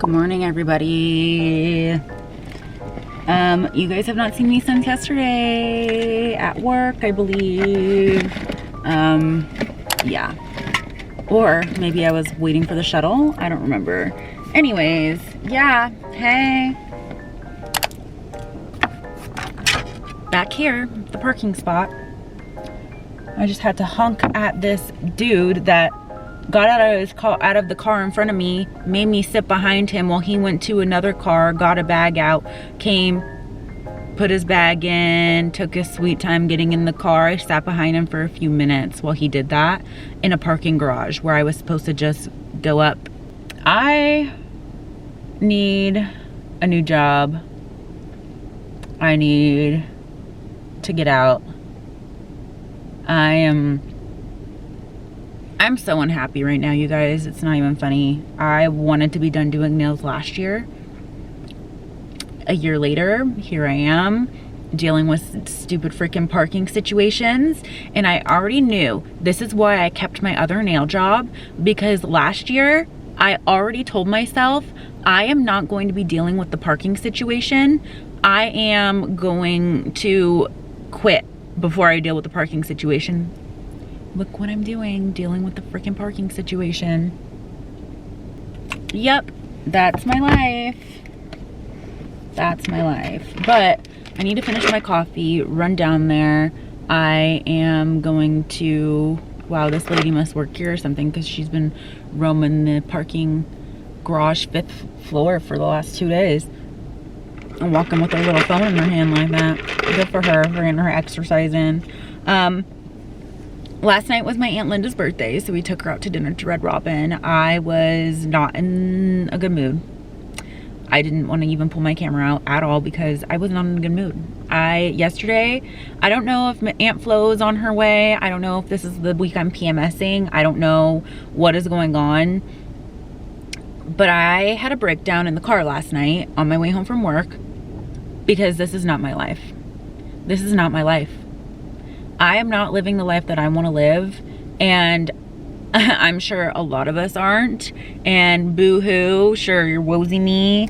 Good morning, everybody. You guys have not seen me since yesterday at work, I believe. Yeah. Or maybe I was waiting for the shuttle. I don't remember. Anyways, yeah. Hey. Back here, the parking spot. I just had to honk at this dude that got out of the car in front of me, made me sit behind him while he went to another car, got a bag out, came, put his bag in, took his sweet time getting in the car. I sat behind him for a few minutes while he did that in a parking garage where I was supposed to just go up. I need a new job. I need to get out. I'm so unhappy right now, you guys. It's not even funny. I wanted to be done doing nails last year. A year later, here I am dealing with stupid freaking parking situations. And I already knew this is why I kept my other nail job, because last year I already told myself I am not going to be dealing with the parking situation. I am going to quit before I deal with the parking situation. Look what I'm doing, dealing with the freaking parking situation. Yep, that's my life. That's my life. But I need to finish my coffee, run down there. I am going to, wow, this lady must work here or something, because she's been roaming the parking garage 5th floor for the last 2 days. And walking with her little phone in her hand like that. Good for her getting her exercise in. Last night was my Aunt Linda's birthday, so we took her out to dinner to Red Robin. I was not in a good mood. I didn't want to even pull my camera out at all because I was not in a good mood. Yesterday, I don't know if my Aunt Flo is on her way. I don't know if this is the week I'm PMSing. I don't know what is going on. But I had a breakdown in the car last night on my way home from work because this is not my life. This is not my life. I am not living the life that I want to live, and I'm sure a lot of us aren't. And boo-hoo, sure, you're wozy me.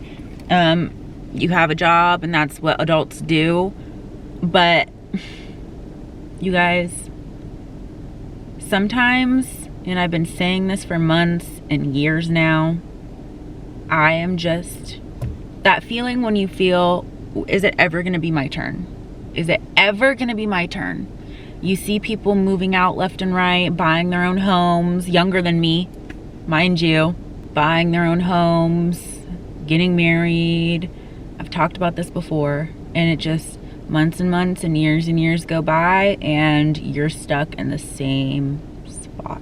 You have a job, and that's what adults do. But you guys, sometimes, and I've been saying this for months and years now, I am just, that feeling when you feel, is it ever going to be my turn? Is it ever going to be my turn? You see people moving out left and right, buying their own homes, younger than me, mind you, buying their own homes, getting married. I've talked about this before, and it just, months and months and years go by, and you're stuck in the same spot.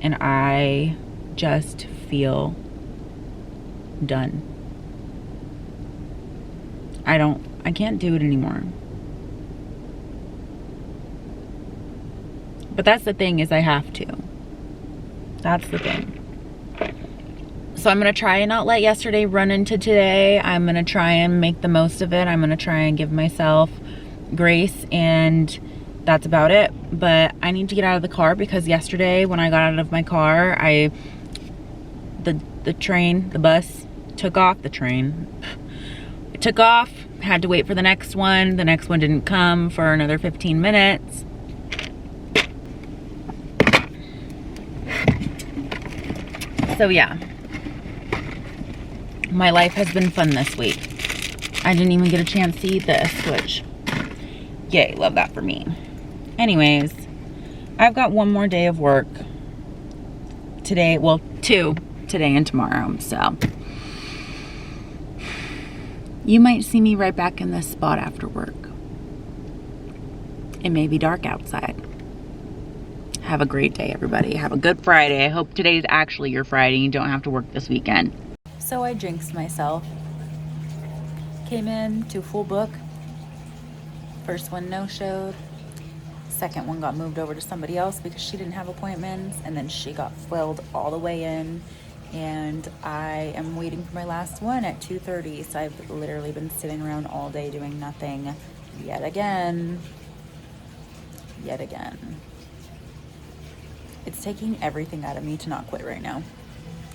And I just feel done. I can't do it anymore. But that's the thing, is I have to. That's the thing. So I'm going to try and not let yesterday run into today. I'm going to try and make the most of it. I'm going to try and give myself grace, and that's about it. But I need to get out of the car because yesterday when I got out of my car, the bus took off. The train it took off. Had to wait for the next one. The next one didn't come for another 15 minutes. So yeah, my life has been fun this week. I didn't even get a chance to eat this, which, yay, love that for me. Anyways, I've got one more day of work today. Well, 2 today and tomorrow. So you might see me right back in this spot after work. It may be dark outside. Have a great day, everybody. Have a good Friday. I hope today's actually your Friday and you don't have to work this weekend. So I jinxed myself. Came in to full book. First one no-showed. Second one got moved over to somebody else because she didn't have appointments. And then she got filled all the way in. And I am waiting for my last one at 2:30. So I've literally been sitting around all day doing nothing yet again. It's taking everything out of me to not quit right now.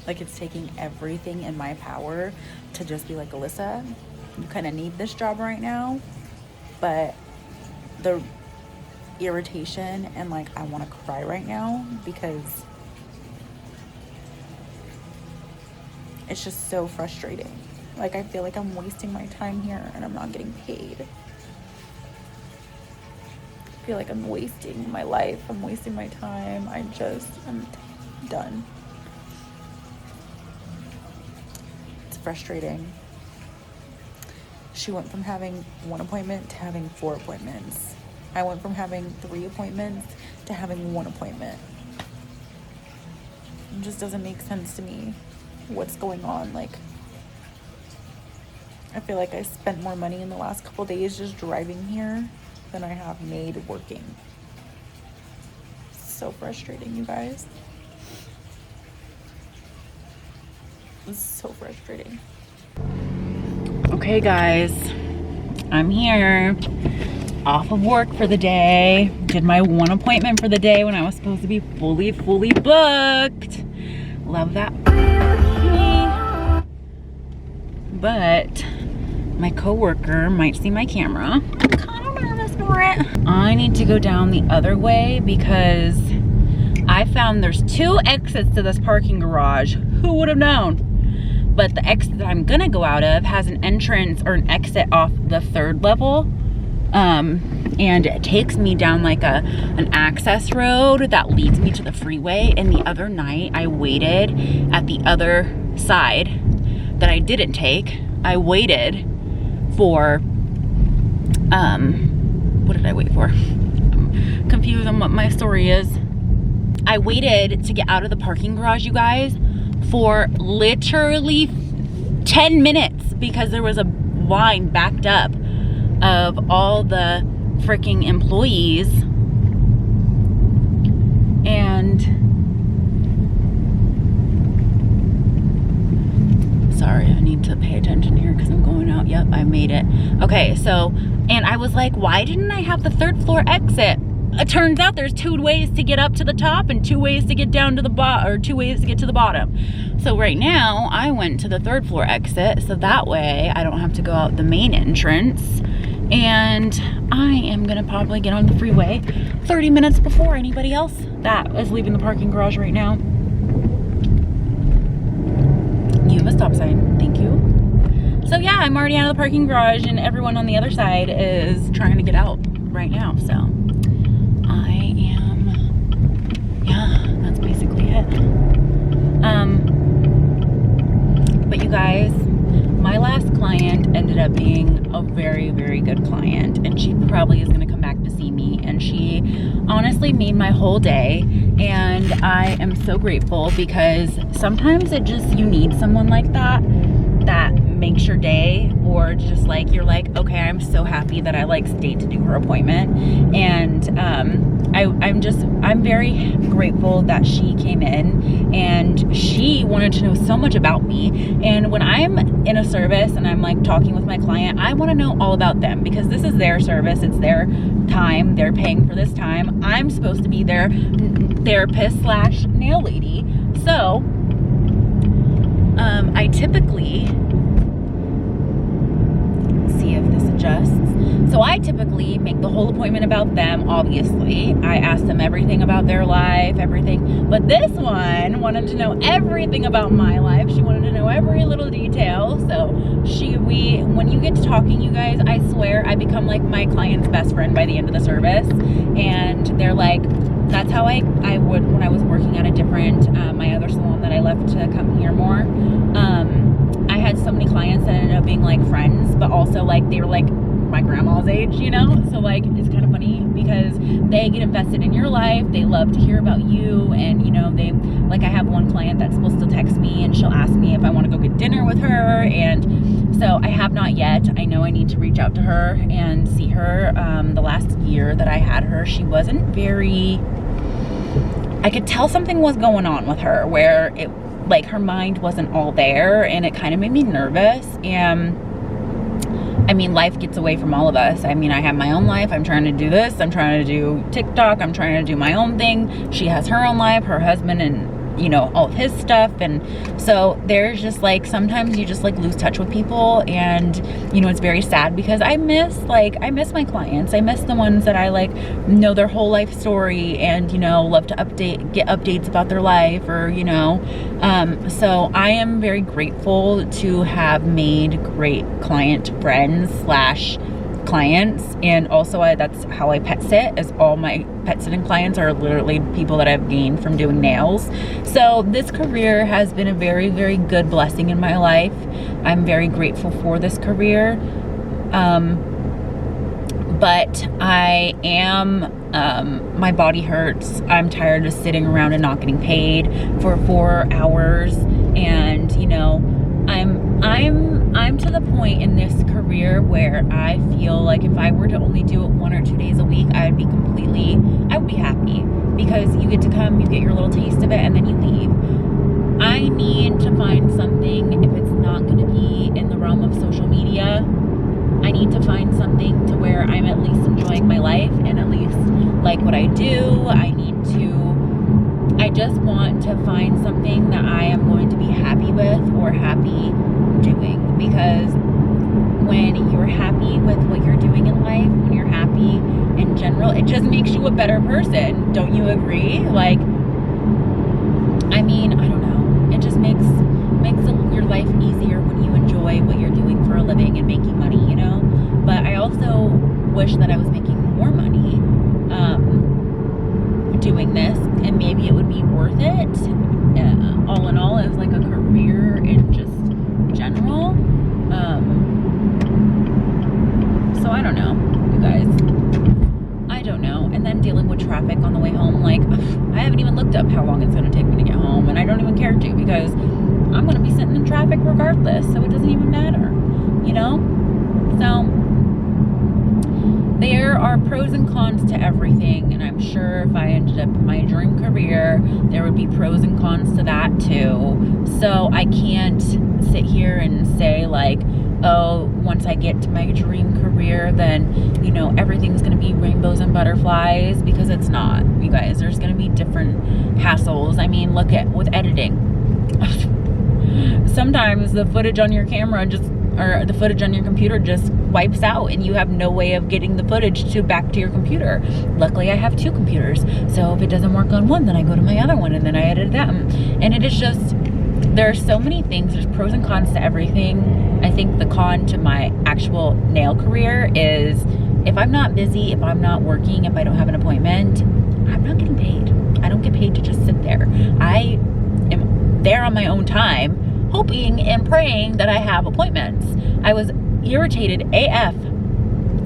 Like, it's taking everything in my power to just be like, Alyssa, you kind of need this job right now. But the irritation and like, I want to cry right now because it's just so frustrating. Like, I feel like I'm wasting my time here and I'm not getting paid. I feel like I'm wasting my life. I'm wasting my time. I'm done. It's frustrating. She went from having 1 appointment to having 4 appointments. I went from having 3 appointments to having 1 appointment. It just doesn't make sense to me what's going on. Like, I feel like I spent more money in the last couple days just driving here than I have made working. It's so frustrating, you guys. It's so frustrating. Okay, guys, I'm here, off of work for the day. Did my 1 appointment for the day when I was supposed to be fully booked. Love that. But my coworker might see my camera. I'm kind of nervous for it. I need to go down the other way because I found there's 2 exits to this parking garage. Who would have known? But the exit that I'm gonna go out of has an entrance or an exit off the 3rd level. And it takes me down like an access road that leads me to the freeway. And the other night I waited at the other side that I didn't take. I waited for, what did I wait for? I'm confused on what my story is. I waited to get out of the parking garage, you guys, for literally 10 minutes because there was a line backed up of all the freaking employees. And sorry, I need to pay attention here because I'm going out. Yep, I made it. Okay, so, and I was like, why didn't I have the 3rd floor exit? It turns out there's 2 ways to get up to the top and 2 ways to get down to the bottom, or 2 ways to get to the bottom. So right now I went to the 3rd floor exit, so that way I don't have to go out the main entrance. And I am gonna probably get on the freeway 30 minutes before anybody else that is leaving the parking garage right now. You have a stop sign, thank you. So yeah, I'm already out of the parking garage and everyone on the other side is trying to get out right now, so. That's basically it. But you guys, my last client ended up being a very, very good client, and she probably is going to come back to see me, and she honestly made my whole day, and I am so grateful because sometimes you need someone like that makes your day, or just like, you're like, okay, I'm so happy that I like stayed to do her appointment. And I'm very grateful that she came in and she wanted to know so much about me. And when I'm in a service and I'm like talking with my client, I want to know all about them because this is their service, it's their time, they're paying for this time. I'm supposed to be their therapist / nail lady. So I typically, see if this adjusts. So I typically make the whole appointment about them, obviously. I ask them everything about their life, everything. But this one wanted to know everything about my life. She wanted to know every little detail. So when you get to talking, you guys, I swear I become like my client's best friend by the end of the service. And they're like, that's how I would when I was working at a different, my other salon that I left to come here more. I had so many clients that ended up being like friends, but also like they were like my grandma's age, you know? So like, it's kind of funny because they get invested in your life. They love to hear about you. And you know, I have one client that's supposed to text me and she'll ask me if I want to go get dinner with her. And so I have not yet. I know I need to reach out to her and see her. The last year that I had her, she wasn't very, I could tell something was going on with her where it, like, her mind wasn't all there, and it kind of made me nervous. And I mean, life gets away from all of us. I mean, I have my own life. I'm trying to do this. I'm trying to do TikTok. I'm trying to do my own thing. She has her own life, her husband and you know, all of his stuff. And so there's just like, sometimes you just like lose touch with people, and you know, it's very sad because I miss my clients. I miss the ones that I like know their whole life story and, you know, love to get updates about their life, or, you know, so I am very grateful to have made great client friends slash clients. And also that's how I pet sit, as all my pet sitting clients are literally people that I've gained from doing nails. So this career has been a very, very good blessing in my life. I'm very grateful for this career. But I am, my body hurts. I'm tired of sitting around and not getting paid for 4 hours. And, you know, I'm to the point in this career where I feel like if I were to only do it 1 or 2 days a week, I would be happy, because you get to come, you get your little taste of it, and then you leave. I need to find something, if it's not going to be in the realm of social media, I need to find something to where I'm at least enjoying my life and at least like what I do. I just want to find something that I am going to be happy with or happy doing, because when you're happy with what you're doing in life, when you're happy in general, it just makes you a better person. Don't you agree? Like, I mean, I don't know. It just makes your life easier when you enjoy what you're doing for a living and making money, you know? But I also wish that I was making more money doing this, and maybe it would be worth it all in all as like a career in just general. So I don't know, you guys. I don't know. And then dealing with traffic on the way home, like I haven't even looked up how long it's going to take me to get home, and I don't even care to, because I'm going to be sitting in traffic regardless, so it doesn't even matter, you know? So there are pros and cons to everything, and I'm sure if I ended up in my dream career, there would be pros and cons to that too. So I can't sit here and say like, oh, once I get to my dream career, then, you know, everything's going to be rainbows and butterflies, because it's not, you guys. There's going to be different hassles. I mean, look at with editing. Sometimes the footage on your camera or the footage on your computer just wipes out, and you have no way of getting the footage back to your computer. Luckily, I have 2 computers, so if it doesn't work on one, then I go to my other one and then I edit them. And it is just, there are so many things. There's pros and cons to everything. I think the con to my actual nail career is if I'm not busy, if I'm not working, if I don't have an appointment, I'm not getting paid. I don't get paid to just sit there. I am there on my own time, hoping and praying that I have appointments. I was irritated AF.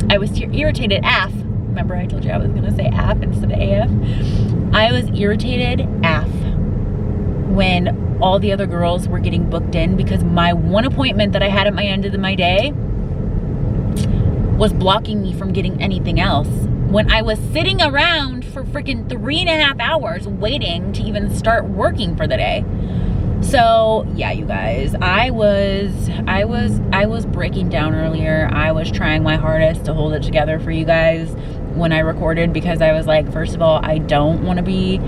I was irritated AF. Remember I told you I was going to say AF instead of AF? I was irritated AF when all the other girls were getting booked in, because my one appointment that I had at my end of my day was blocking me from getting anything else. When I was sitting around for freaking 3.5 hours waiting to even start working for the day. So yeah, you guys, I was breaking down earlier. I was trying my hardest to hold it together for you guys when I recorded, because I was like, first of all, I don't want to be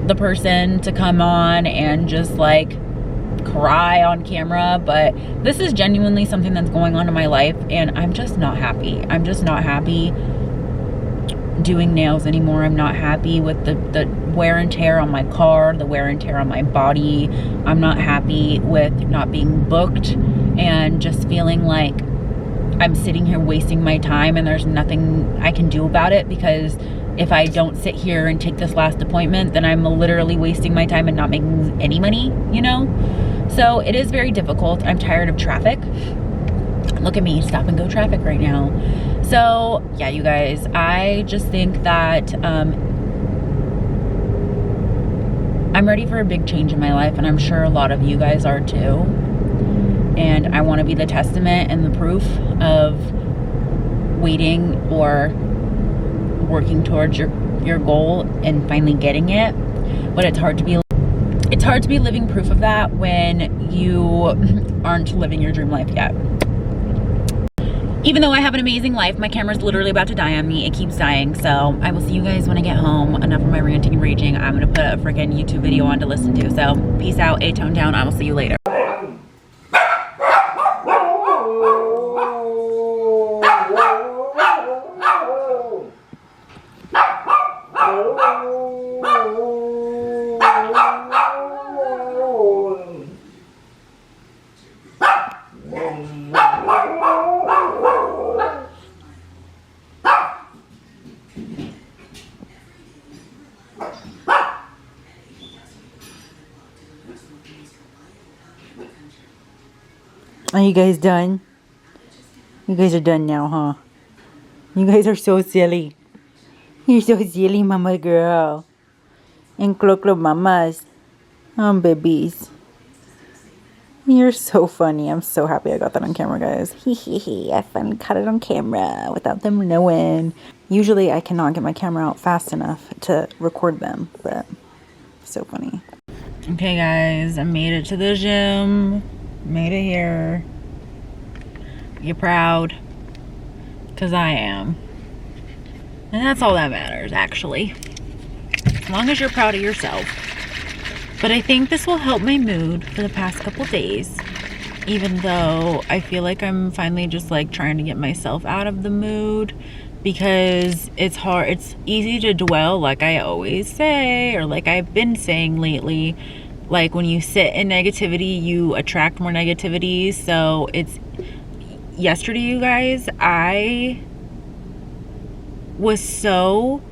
the person to come on and just like cry on camera, but this is genuinely something that's going on in my life, and I'm just not happy. I'm just not happy doing nails anymore. I'm not happy with the wear and tear on my car, the wear and tear on my body. I'm not happy with not being booked and just feeling like I'm sitting here wasting my time and there's nothing I can do about it, because if I don't sit here and take this last appointment, then I'm literally wasting my time and not making any money, you know? So it is very difficult. I'm tired of traffic. Look at me, stop and go traffic right now. So yeah, you guys, I just think that I'm ready for a big change in my life, and I'm sure a lot of you guys are too. And I want to be the testament and the proof of waiting or working towards your goal and finally getting it. But it's hard to be living proof of that when you aren't living your dream life yet. Even though I have an amazing life, my camera's literally about to die on me. It keeps dying. So I will see you guys when I get home. Enough of my ranting and raging. I'm gonna put a freaking YouTube video on to listen to. So peace out, A-tone down. I will see you later. Are you guys done? You guys are done now, huh? You guys are so silly. You're so silly, mama girl. And Clo mamas. Babies. You're so funny. I'm so happy I got that on camera, guys. I finally caught it on camera without them knowing. Usually I cannot get my camera out fast enough to record them, but so funny. Okay, guys, I made it to the gym. Made it here. You proud? Because I am. And that's all that matters, actually. As long as you're proud of yourself. But I think this will help my mood for the past couple days. Even though I feel like I'm finally just like trying to get myself out of the mood. Because it's hard. It's easy to dwell, like I always say. Or like I've been saying lately. Like when you sit in negativity, you attract more negativity. So it's... Yesterday, you guys, I was so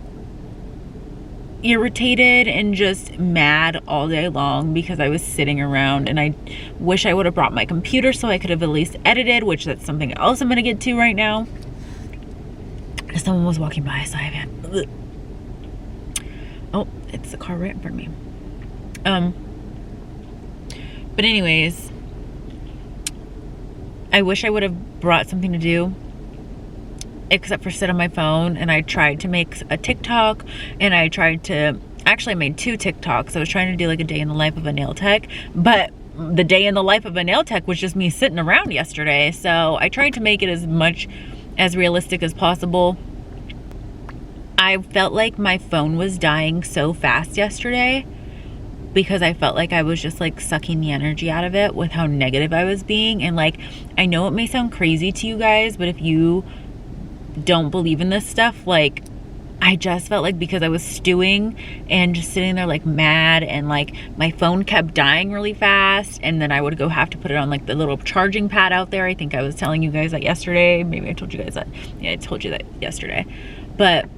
irritated and just mad all day long because I was sitting around, and I wish I would have brought my computer so I could have at least edited, which that's something else I'm going to get to right now. Someone was walking by, so I have... Oh, it's the car right in front of me. But anyways, I wish I would have brought something to do except for sit on my phone. And I tried to make a TikTok, and I tried to... Actually, I made 2 TikToks. I was trying to do like a day in the life of a nail tech, but the day in the life of a nail tech was just me sitting around yesterday. So I tried to make it as much as realistic as possible. I felt like my phone was dying so fast yesterday because I felt like I was just like sucking the energy out of it with how negative I was being. And like, I know it may sound crazy to you guys, but if you don't believe in this stuff, like, I just felt like because I was stewing and just sitting there like mad, and like my phone kept dying really fast, and then I would go have to put it on like the little charging pad out there. I think I was telling you guys that yesterday. Maybe I told you guys that. Yeah, I told you that yesterday. But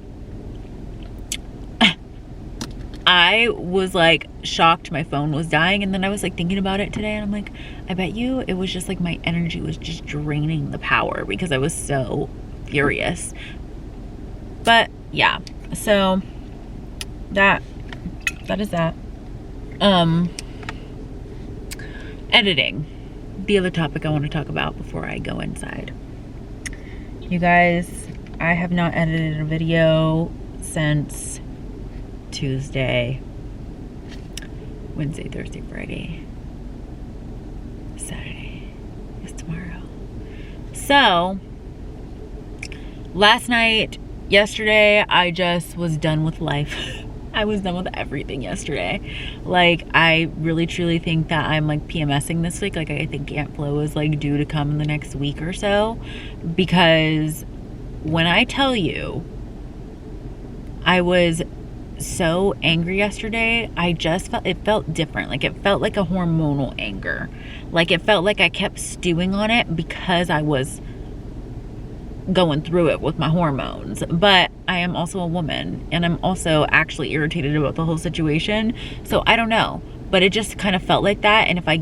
I was like shocked my phone was dying, and then I was like thinking about it today, and I'm like, I bet you it was just like my energy was just draining the power because I was so furious. But yeah, so that is that. Editing, the other topic I want to talk about before I go inside. You guys, I have not edited a video since Tuesday, Wednesday, Thursday, Friday, Saturday is tomorrow. So last night, yesterday, I just was done with life. I was done with everything yesterday. Like, I really truly think that I'm like PMSing this week. Like, I think Aunt Flo is like due to come in the next week or so, because when I tell you I was so angry yesterday, I just felt, it felt different. Like, it felt like a hormonal anger. Like, it felt like I kept stewing on it because I was going through it with my hormones. But I am also a woman, and I'm also actually irritated about the whole situation. So I don't know, but it just kind of felt like that. And I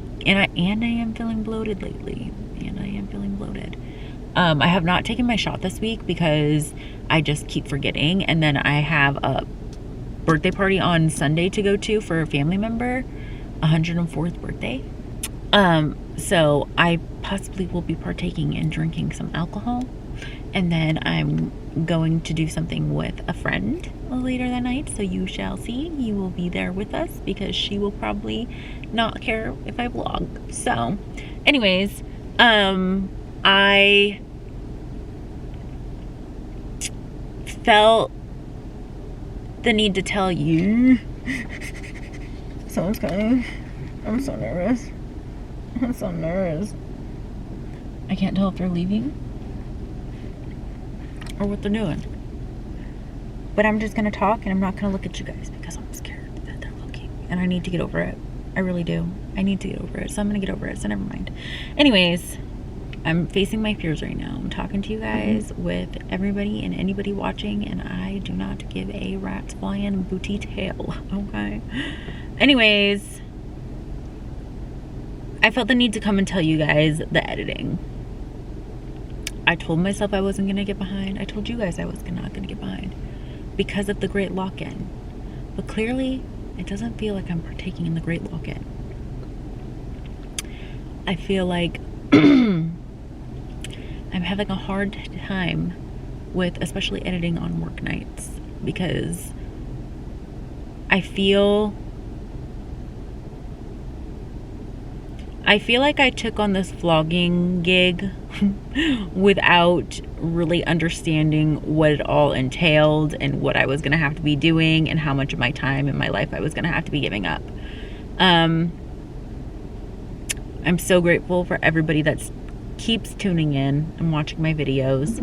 am feeling bloated lately, and I am feeling bloated. I have not taken my shot this week because I just keep forgetting, and then I have a birthday party on Sunday to go to for a family member, 104th birthday. So I possibly will be partaking in drinking some alcohol, and then I'm going to do something with a friend later that night. So you shall see. You will be there with us because she will probably not care if I vlog. So anyways, I felt the need to tell you. Someone's coming. I'm so nervous. I'm so nervous. I can't tell if they're leaving or what they're doing. But I'm just gonna talk and I'm not gonna look at you guys because I'm scared that they're looking. And I need to get over it. I really do. I need to get over it. So I'm gonna get over it. So never mind. Anyways, I'm facing my fears right now. I'm talking to you guys with everybody and anybody watching, and I do not give a rat's flying booty tail. Okay. Anyways, I felt the need to come and tell you guys the editing. I told myself I wasn't gonna get behind. I told you guys I was not gonna get behind because of the great lock-in. But clearly, it doesn't feel like I'm partaking in the great lock-in. I feel like I'm having a hard time with especially editing on work nights because I feel like I took on this vlogging gig without really understanding what it all entailed and what I was going to have to be doing and how much of my time in my life I was going to have to be giving up. I'm so grateful for everybody that keeps tuning in and watching my videos.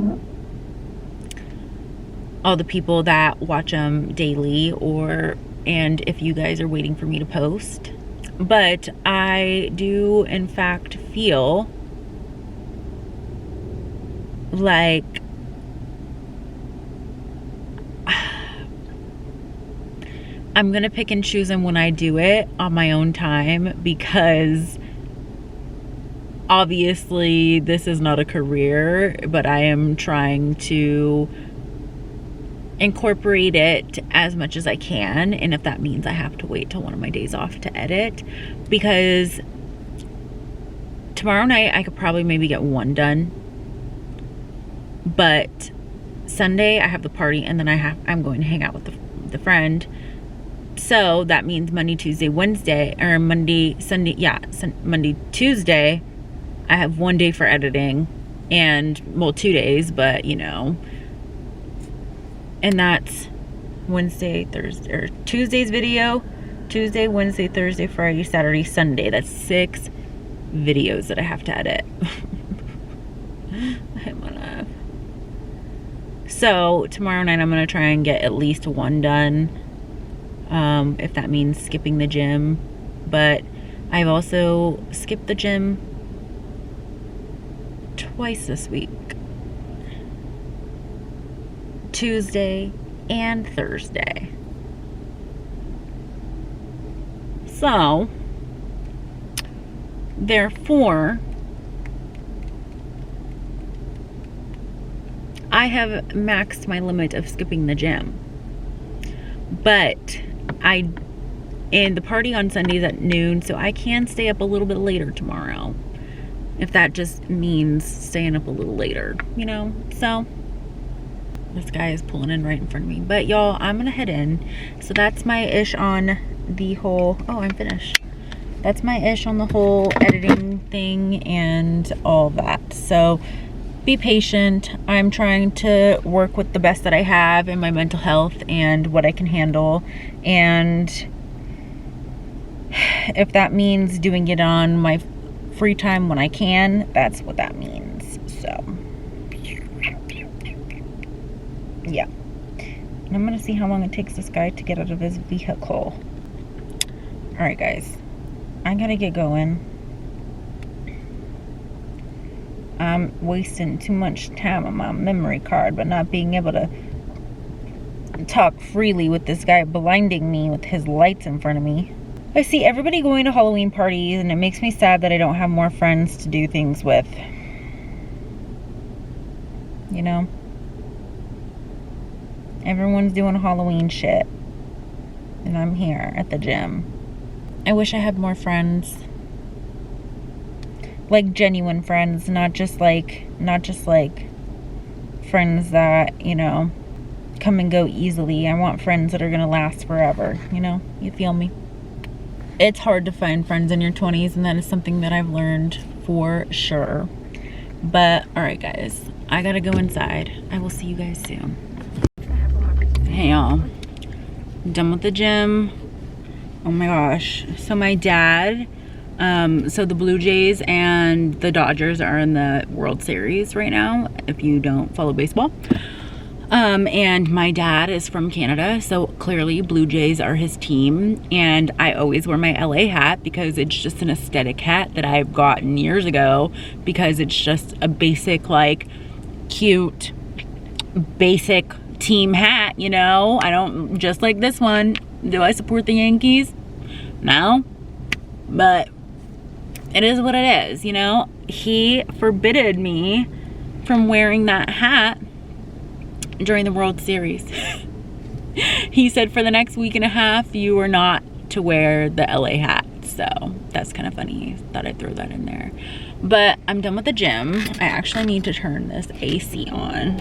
All the people that watch them daily, and if you guys are waiting for me to post. But I do in fact feel like I'm gonna pick and choose them when I do it on my own time, because obviously this is not a career, but I am trying to incorporate it as much as I can. And if that means I have to wait till one of my days off to edit, because tomorrow night I could probably maybe get one done, but Sunday I have the party, and then I'm going to hang out with the friend. So that means Monday, Tuesday, Wednesday, or Monday, Sunday, Monday, Tuesday, I have one day for editing, and, well, 2 days, but, you know, and that's Wednesday, Thursday, or Tuesday's video, Tuesday, Wednesday, Thursday, Friday, Saturday, Sunday. That's 6 videos that I have to edit. So tomorrow night I'm going to try and get at least one done, if that means skipping the gym. But I've also skipped the gym twice this week, Tuesday and Thursday. So therefore I have maxed my limit of skipping the gym. But and the party on Sundays at noon, so I can stay up a little bit later tomorrow, if that just means staying up a little later, you know. So this guy is pulling in right in front of me. But y'all, I'm gonna head in. So that's my ish on the whole, oh, I'm finished. That's my ish on the whole editing thing and all that. So be patient. I'm trying to work with the best that I have in my mental health and what I can handle. And if that means doing it on my free time when I can, that's what that means. So yeah. And I'm gonna see how long it takes this guy to get out of his vehicle. Alright guys, I gotta get going. I'm wasting too much time on my memory card, but not being able to talk freely with this guy blinding me with his lights in front of me. I see everybody going to Halloween parties, and it makes me sad that I don't have more friends to do things with. You know? Everyone's doing Halloween shit, and I'm here at the gym. I wish I had more friends. Like genuine friends, not just like friends that, you know, come and go easily. I want friends that are gonna last forever, you know? You feel me? It's hard to find friends in your 20s, and that is something that I've learned for sure. But alright guys, I gotta go inside. I will see you guys soon. Okay, y'all, done with the gym. Oh my gosh. So my dad, so the Blue Jays and the Dodgers are in the World Series right now, if you don't follow baseball. And my dad is from Canada, so clearly Blue Jays are his team. And I always wear my LA hat because it's just an aesthetic hat that I've gotten years ago, because it's just a basic, like, cute, basic team hat, you know? I don't, just like this one. Do I support the Yankees? No. But it is what it is, you know? He forbidded me from wearing that hat during the World Series. He said for the next week and a half, you are not to wear the LA hat. So that's kind of funny. Thought I'd throw that in there. But I'm done with the gym. I actually need to turn this AC on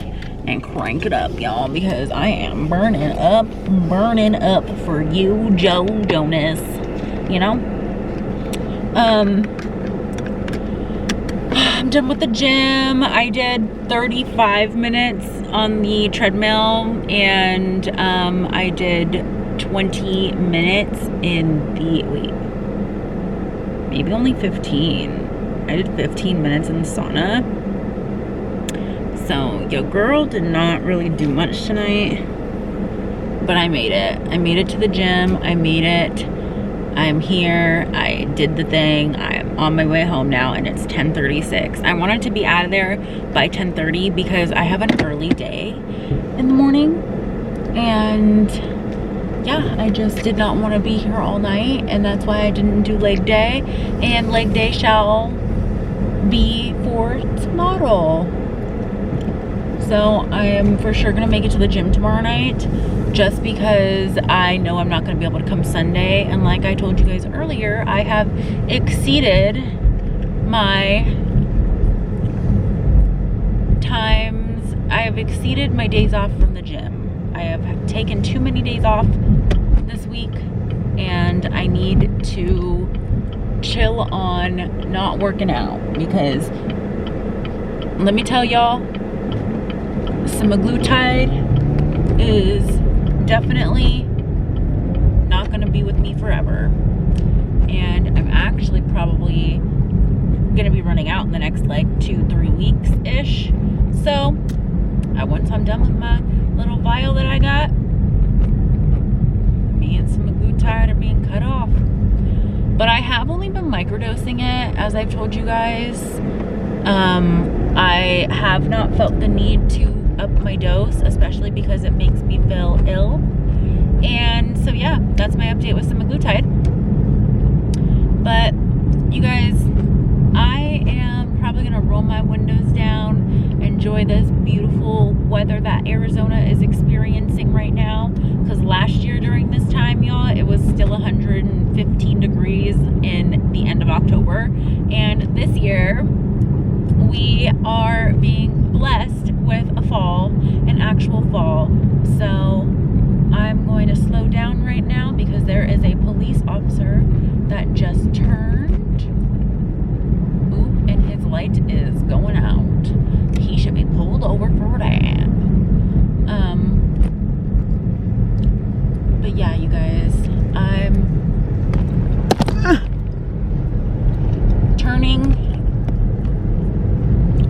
and crank it up, y'all, because I am burning up for you, Joe Jonas, you know? I'm done with the gym. I did 35 minutes on the treadmill, and I did 20 minutes in the, wait, maybe only 15. I did 15 minutes in the sauna. So your girl did not really do much tonight, but I made it. I made it to the gym. I made it. I'm here. I did the thing. I'm on my way home now, and it's 10:36. I wanted to be out of there by 10:30 because I have an early day in the morning, and yeah, I just did not want to be here all night, and that's why I didn't do leg day, and leg day shall be for tomorrow. So I am for sure gonna make it to the gym tomorrow night, just because I know I'm not gonna be able to come Sunday. And like I told you guys earlier, I have exceeded my times. I have exceeded my days off from the gym. I have taken too many days off this week, and I need to chill on not working out, because let me tell y'all, semaglutide is definitely not going to be with me forever, and I'm actually probably going to be running out in the next like 2-3 weeks ish. So once I'm done with my little vial that I got, me and semaglutide are being cut off. But I have only been microdosing it, as I've told you guys. I have not felt the need to up my dose, especially because it makes me feel ill. And so yeah, that's my update with semaglutide. But you guys, I am probably gonna roll my windows down, enjoy this beautiful weather that Arizona is experiencing right now, because last year during this time, y'all, it was still 115 degrees in the end of October, and this year we are being blessed with a fall, an actual fall. So I'm going to slow down right now because there is a police officer that just turned. Ooh, and his light is going out. He should be pulled over for that. But yeah, you guys, I'm turning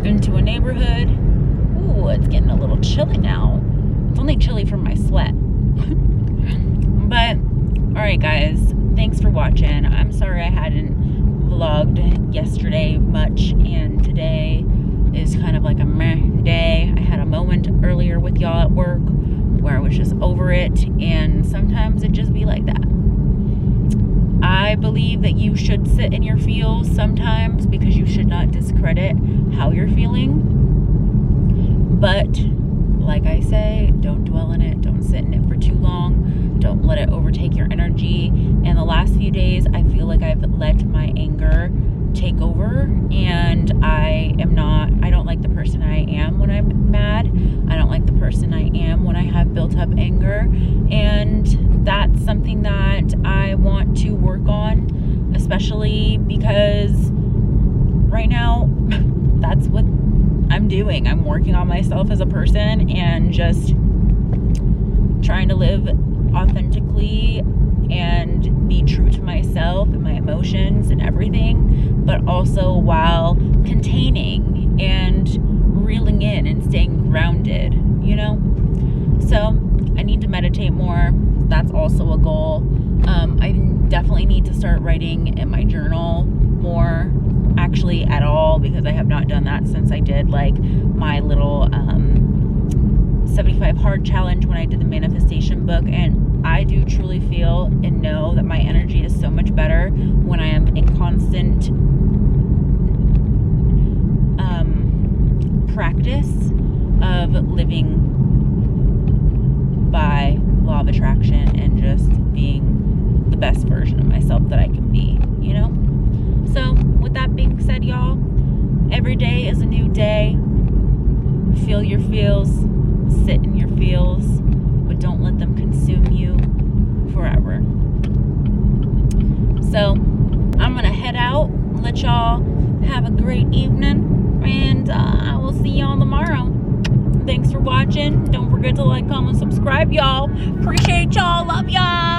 into a neighborhood. Ooh, it's getting a little chilly now. It's only chilly from my sweat. But all right, guys, thanks for watching. I'm sorry I hadn't vlogged yesterday much, and today is kind of like a meh day. I had a moment earlier with y'all at work where I was just over it, and sometimes it just be like that. I believe that you should sit in your feels sometimes, because you should not discredit how you're feeling. But like I say, don't dwell in it. Don't sit in it for too long. Don't let it overtake your energy. And the last few days, I feel like I've let my anger take over, and I don't like the person I am when I'm mad. I don't like the person I am when I have built up anger, and that's something that I want to work on, especially because right now that's what I'm doing. I'm working on myself as a person, and just trying to live authentically and be true to myself and my emotions and everything, but also while containing and reeling in and staying grounded, you know? So I need to meditate more. That's also a goal. I definitely need to start writing in my journal more, actually at all, because I have not done that since I did like my little 75 hard challenge when I did the manifestation book. And I do truly feel and know that my energy is so much better when I am in constant practice of living by law of attraction and just being the best version of myself that I can be, you know? So with that being said, y'all, every day is a new day. Feel your feels, sit in your feels, but don't let them consume you forever. So I'm gonna head out, let y'all have a great evening, and I will see y'all tomorrow. Thanks for watching. Don't forget to like, comment, subscribe, y'all. Appreciate y'all. Love y'all.